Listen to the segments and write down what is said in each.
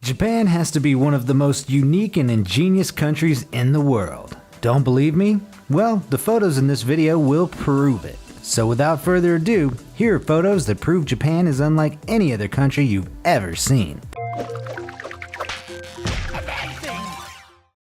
Japan has to be one of the most unique and ingenious countries in the world. Don't believe me? Well, the photos in this video will prove it. So without further ado, here are photos that prove Japan is unlike any other country you've ever seen.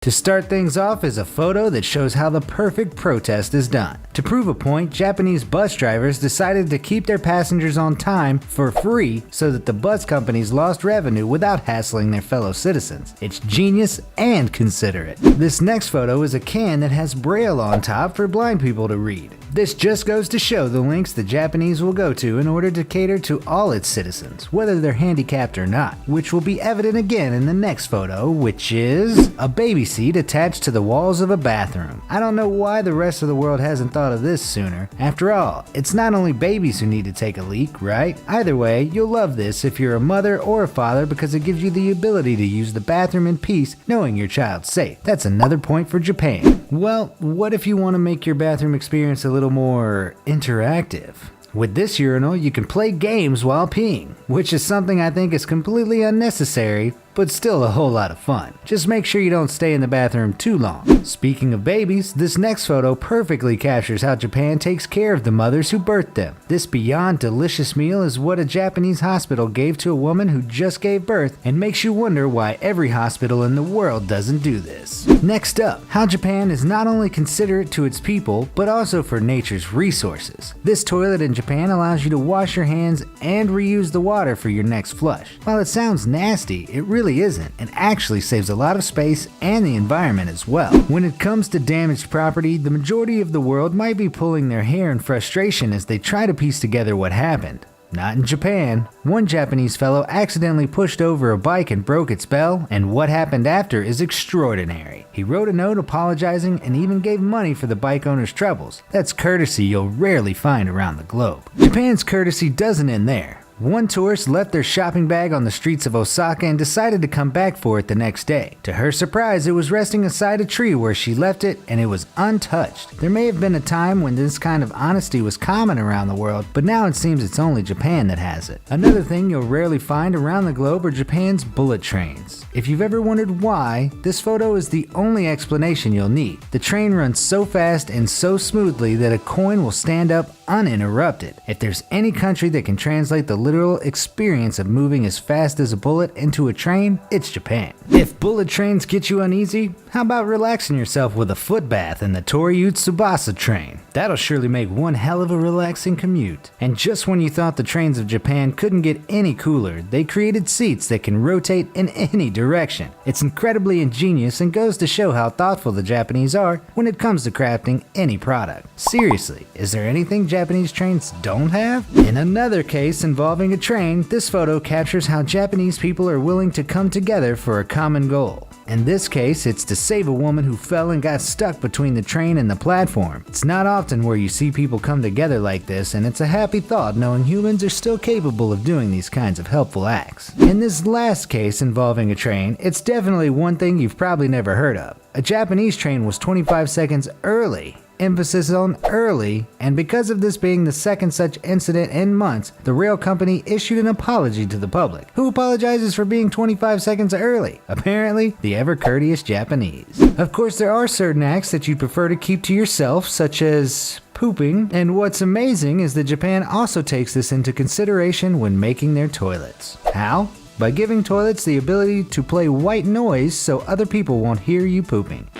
To start things off is a photo that shows how the perfect protest is done. To prove a point, Japanese bus drivers decided to keep their passengers on time for free so that the bus companies lost revenue without hassling their fellow citizens. It's genius and considerate. This next photo is a can that has Braille on top for blind people to read. This just goes to show the lengths the Japanese will go to in order to cater to all its citizens, whether they're handicapped or not, which will be evident again in the next photo, which is a baby seat attached to the walls of a bathroom. I don't know why the rest of the world hasn't thought of this sooner. After all, it's not only babies who need to take a leak, right? Either way, you'll love this if you're a mother or a father because it gives you the ability to use the bathroom in peace knowing your child's safe. That's another point for Japan. Well, what if you want to make your bathroom experience a little more interactive? With this urinal, you can play games while peeing, which is something I think is completely unnecessary, but still a whole lot of fun. Just make sure you don't stay in the bathroom too long. Speaking of babies, this next photo perfectly captures how Japan takes care of the mothers who birthed them. This beyond delicious meal is what a Japanese hospital gave to a woman who just gave birth and makes you wonder why every hospital in the world doesn't do this. Next up, how Japan is not only considerate to its people, but also for nature's resources. This toilet in Japan allows you to wash your hands and reuse the water for your next flush. While it sounds nasty, it really isn't, and actually saves a lot of space and the environment as well. When it comes to damaged property, the majority of the world might be pulling their hair in frustration as they try to piece together what happened. Not in Japan. One Japanese fellow accidentally pushed over a bike and broke its bell, and what happened after is extraordinary. He wrote a note apologizing and even gave money for the bike owner's troubles. That's courtesy you'll rarely find around the globe. Japan's courtesy doesn't end there. One tourist left their shopping bag on the streets of Osaka and decided to come back for it the next day. To her surprise, it was resting aside a tree where she left it and it was untouched. There may have been a time when this kind of honesty was common around the world, but now it seems it's only Japan that has it. Another thing you'll rarely find around the globe are Japan's bullet trains. If you've ever wondered why, this photo is the only explanation you'll need. The train runs so fast and so smoothly that a coin will stand up uninterrupted. If there's any country that can translate the literal experience of moving as fast as a bullet into a train, it's Japan. If bullet trains get you uneasy, how about relaxing yourself with a foot bath in the Toryū Tsubasa train? That'll surely make one hell of a relaxing commute. And just when you thought the trains of Japan couldn't get any cooler, they created seats that can rotate in any direction. It's incredibly ingenious and goes to show how thoughtful the Japanese are when it comes to crafting any product. Seriously, is there anything Japanese trains don't have? In another case involving a train, this photo captures how Japanese people are willing to come together for a common goal. In this case, it's to save a woman who fell and got stuck between the train and the platform. It's not often where you see people come together like this, and it's a happy thought knowing humans are still capable of doing these kinds of helpful acts. In this last case involving a train, it's definitely one thing you've probably never heard of. A Japanese train was 25 seconds early. Emphasis on early, and because of this being the second such incident in months, the rail company issued an apology to the public. Who apologizes for being 25 seconds early? Apparently, the ever-courteous Japanese. Of course, there are certain acts that you'd prefer to keep to yourself, such as pooping, and what's amazing is that Japan also takes this into consideration when making their toilets. How? By giving toilets the ability to play white noise so other people won't hear you pooping.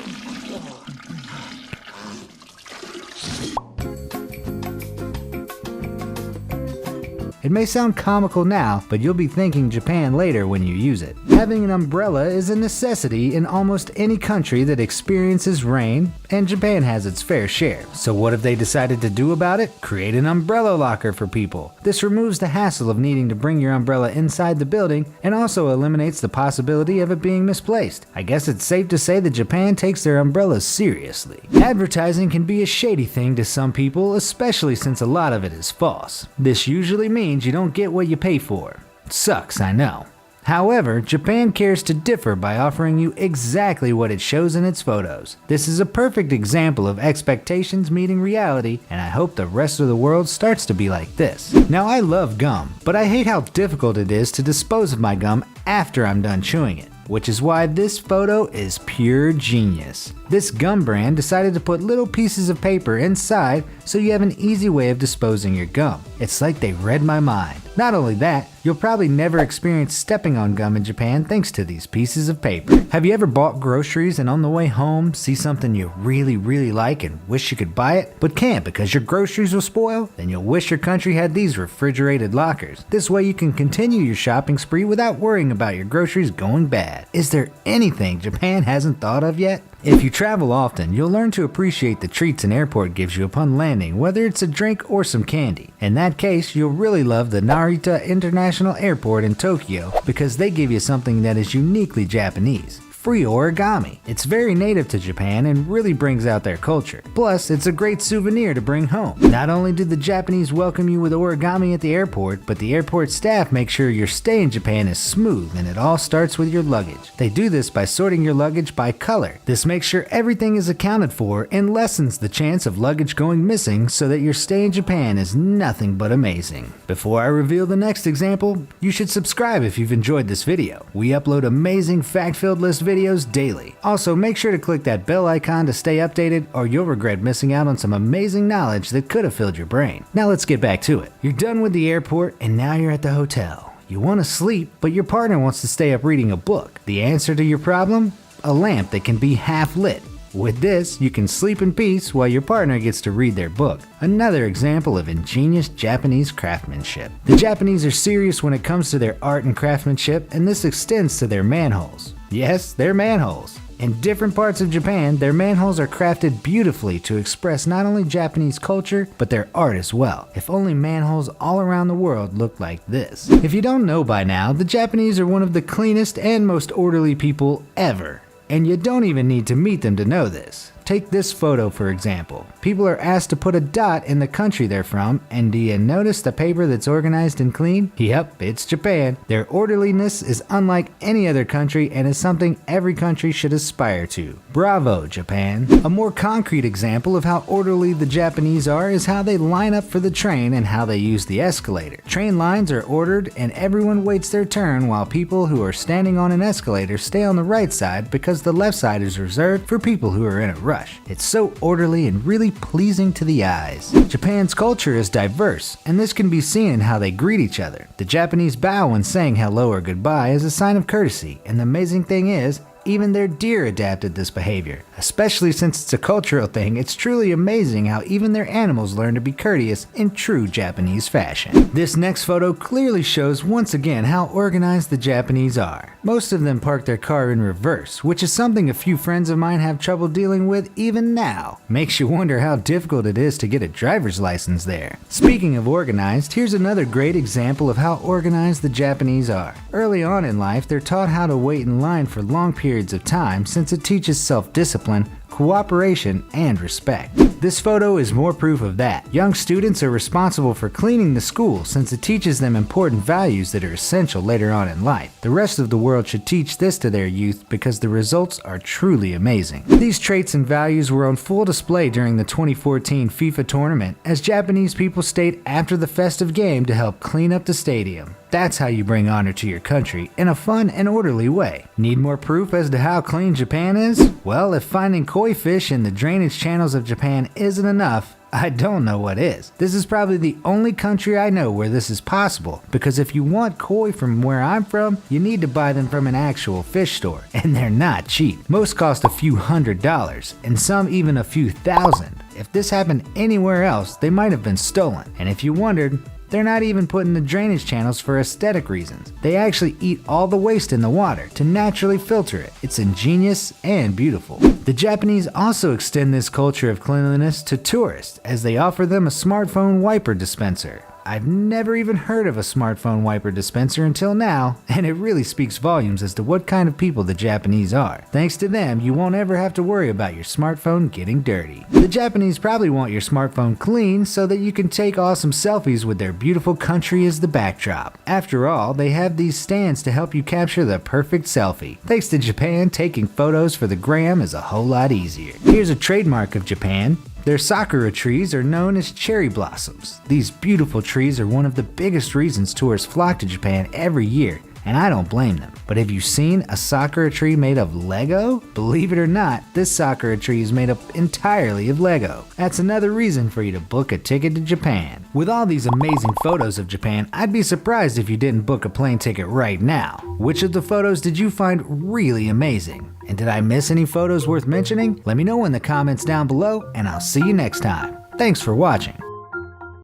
It may sound comical now, but you'll be thanking Japan later when you use it. Having an umbrella is a necessity in almost any country that experiences rain, and Japan has its fair share. So what have they decided to do about it? Create an umbrella locker for people. This removes the hassle of needing to bring your umbrella inside the building and also eliminates the possibility of it being misplaced. I guess it's safe to say that Japan takes their umbrellas seriously. Advertising can be a shady thing to some people, especially since a lot of it is false. This usually means you don't get what you pay for. Sucks, I know. However, Japan cares to differ by offering you exactly what it shows in its photos. This is a perfect example of expectations meeting reality, and I hope the rest of the world starts to be like this. Now, I love gum, but I hate how difficult it is to dispose of my gum after I'm done chewing it, which is why this photo is pure genius. This gum brand decided to put little pieces of paper inside so you have an easy way of disposing your gum. It's like they read my mind. Not only that, you'll probably never experience stepping on gum in Japan thanks to these pieces of paper. Have you ever bought groceries and on the way home see something you really like and wish you could buy it, but can't because your groceries will spoil? Then you'll wish your country had these refrigerated lockers. This way you can continue your shopping spree without worrying about your groceries going bad. Is there anything Japan hasn't thought of yet? If you travel often, you'll learn to appreciate the treats an airport gives you upon landing, whether it's a drink or some candy. In that case, you'll really love the Narita International Airport in Tokyo because they give you something that is uniquely Japanese. Free origami. It's very native to Japan and really brings out their culture. Plus, it's a great souvenir to bring home. Not only do the Japanese welcome you with origami at the airport, but the airport staff make sure your stay in Japan is smooth, and it all starts with your luggage. They do this by sorting your luggage by color. This makes sure everything is accounted for and lessens the chance of luggage going missing so that your stay in Japan is nothing but amazing. Before I reveal the next example, you should subscribe if you've enjoyed this video. We upload amazing fact-filled list videos daily. Also, make sure to click that bell icon to stay updated or you'll regret missing out on some amazing knowledge that could have filled your brain. Now let's get back to it. You're done with the airport and now you're at the hotel. You want to sleep, but your partner wants to stay up reading a book. The answer to your problem? A lamp that can be half lit. With this, you can sleep in peace while your partner gets to read their book. Another example of ingenious Japanese craftsmanship. The Japanese are serious when it comes to their art and craftsmanship, and this extends to their manholes. Yes, they're manholes. In different parts of Japan, their manholes are crafted beautifully to express not only Japanese culture, but their art as well. If only manholes all around the world looked like this. If you don't know by now, the Japanese are one of the cleanest and most orderly people ever. And you don't even need to meet them to know this. Take this photo for example. People are asked to put a dot in the country they're from, and do you notice the paper that's organized and clean? Yep, it's Japan. Their orderliness is unlike any other country and is something every country should aspire to. Bravo, Japan. A more concrete example of how orderly the Japanese are is how they line up for the train and how they use the escalator. Train lines are ordered and everyone waits their turn while people who are standing on an escalator stay on the right side because the left side is reserved for people who are in a rush. It's so orderly and really pleasing to the eyes. Japan's culture is diverse, and this can be seen in how they greet each other. The Japanese bow when saying hello or goodbye is a sign of courtesy, and the amazing thing is, even their deer adapted this behavior. Especially since it's a cultural thing, it's truly amazing how even their animals learn to be courteous in true Japanese fashion. This next photo clearly shows once again how organized the Japanese are. Most of them park their car in reverse, which is something a few friends of mine have trouble dealing with even now. Makes you wonder how difficult it is to get a driver's license there. Speaking of organized, here's another great example of how organized the Japanese are. Early on in life, they're taught how to wait in line for long periods of time since it teaches self-discipline, cooperation, and respect. This photo is more proof of that. Young students are responsible for cleaning the school since it teaches them important values that are essential later on in life. The rest of the world should teach this to their youth because the results are truly amazing. These traits and values were on full display during the 2014 FIFA tournament as Japanese people stayed after the festive game to help clean up the stadium. That's how you bring honor to your country in a fun and orderly way. Need more proof as to how clean Japan is? Well, if finding koi fish in the drainage channels of Japan isn't enough, I don't know what is. This is probably the only country I know where this is possible, because if you want koi from where I'm from, you need to buy them from an actual fish store, and they're not cheap. Most cost a few $100s, and some even a few thousand. If this happened anywhere else, they might have been stolen. And if you wondered, they're not even put in the drainage channels for aesthetic reasons. They actually eat all the waste in the water to naturally filter it. It's ingenious and beautiful. The Japanese also extend this culture of cleanliness to tourists as they offer them a smartphone wiper dispenser. I've never even heard of a smartphone wiper dispenser until now, and it really speaks volumes as to what kind of people the Japanese are. Thanks to them, you won't ever have to worry about your smartphone getting dirty. The Japanese probably want your smartphone clean so that you can take awesome selfies with their beautiful country as the backdrop. After all, they have these stands to help you capture the perfect selfie. Thanks to Japan, taking photos for the gram is a whole lot easier. Here's a trademark of Japan. Their sakura trees are known as cherry blossoms. These beautiful trees are one of the biggest reasons tourists flock to Japan every year, and I don't blame them. But have you seen a sakura tree made of Lego? Believe it or not, this sakura tree is made up entirely of Lego. That's another reason for you to book a ticket to Japan. With all these amazing photos of Japan, I'd be surprised if you didn't book a plane ticket right now. Which of the photos did you find really amazing? And did I miss any photos worth mentioning? Let me know in the comments down below, and I'll see you next time. Thanks for watching.